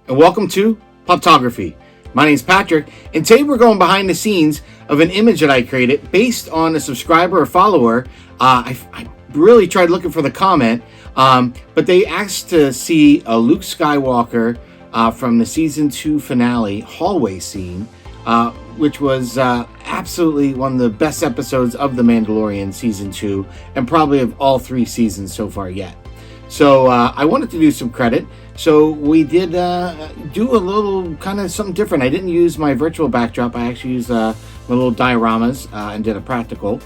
and welcome to Poptography. My name is Patrick, and today we're going behind the scenes of an image that I created based on a subscriber or follower. I really tried looking for the comment, but they asked to see a Luke Skywalker from the season 2 finale hallway scene, which was absolutely one of the best episodes of The Mandalorian season 2, and probably of all 3 seasons so far yet. So I wanted to do some credit. So we did do a little kind of something different. I didn't use my virtual backdrop. I actually used my little dioramas and did a practical.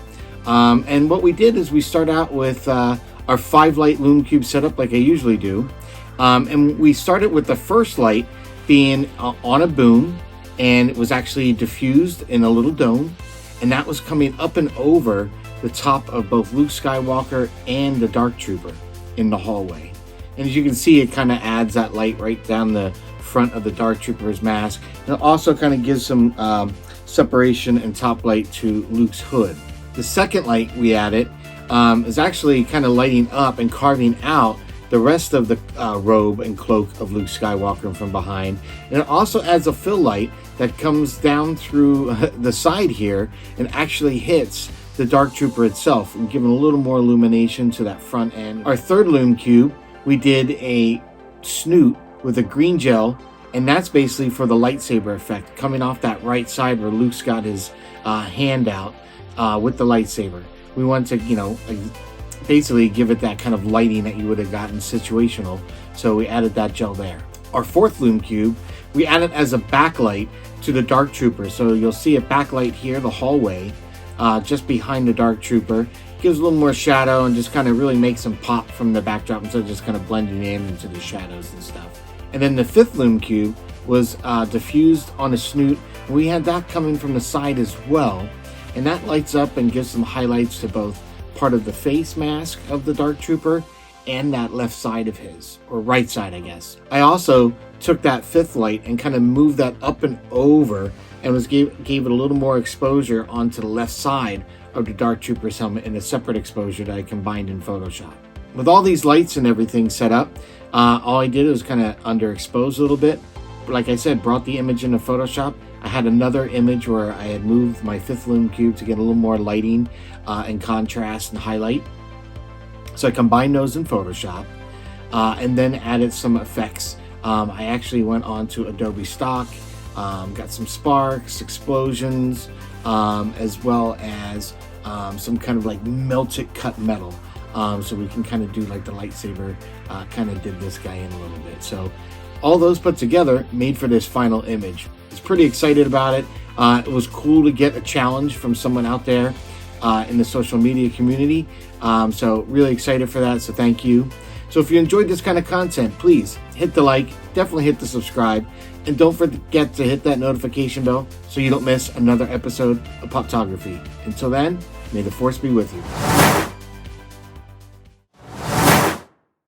And what we did is we start out with our 5-light lume cube setup like I usually do. And we started with the first light being on a boom, and it was actually diffused in a little dome. And that was coming up and over the top of both Luke Skywalker and the Dark Trooper in the hallway. And as you can see, it kind of adds that light right down the front of the Dark Trooper's mask. And it also kind of gives some separation and top light to Luke's hood. The second light we added is actually kind of lighting up and carving out the rest of the robe and cloak of Luke Skywalker from behind. And it also adds a fill light that comes down through the side here and actually hits the Dark Trooper itself, and giving a little more illumination to that front end. Our third lume cube, we did a snoot with a green gel, and that's basically for the lightsaber effect, coming off that right side where Luke's got his hand out with the lightsaber. We want to, basically give it that kind of lighting that you would have gotten situational, so we added that gel there. Our fourth lume cube, we added as a backlight to the Dark Trooper, so you'll see a backlight here, the hallway, just behind the Dark Trooper. Gives a little more shadow and just kind of really makes them pop from the backdrop instead of just kind of blending in into the shadows and stuff. And then the fifth lume cube was diffused on a snoot. We had that coming from the side as well, and that lights up and gives some highlights to both part of the face mask of the Dark Trooper and that left side of his, or right side, I guess. I also took that fifth light and kind of moved that up and over and gave it a little more exposure onto the left side of the Dark Trooper's helmet in a separate exposure that I combined in Photoshop. With all these lights and everything set up, all I did was kind of underexpose a little bit. Like I said, brought the image into Photoshop. I had another image where I had moved my fifth lume cube to get a little more lighting and contrast and highlight. So I combined those in Photoshop and then added some effects. I actually went on to Adobe Stock, got some sparks, explosions, as well as some kind of like melted cut metal, so we can kind of do like the lightsaber kind of did this guy in a little bit. So all those put together made for this final image. I was pretty excited about it. It was cool to get a challenge from someone out there in the social media community, so really excited for that, so thank you. So if you enjoyed this kind of content, please hit the like, definitely hit the subscribe, and don't forget to hit that notification bell so you don't miss another episode of Poptography. Until then, may the Force be with you.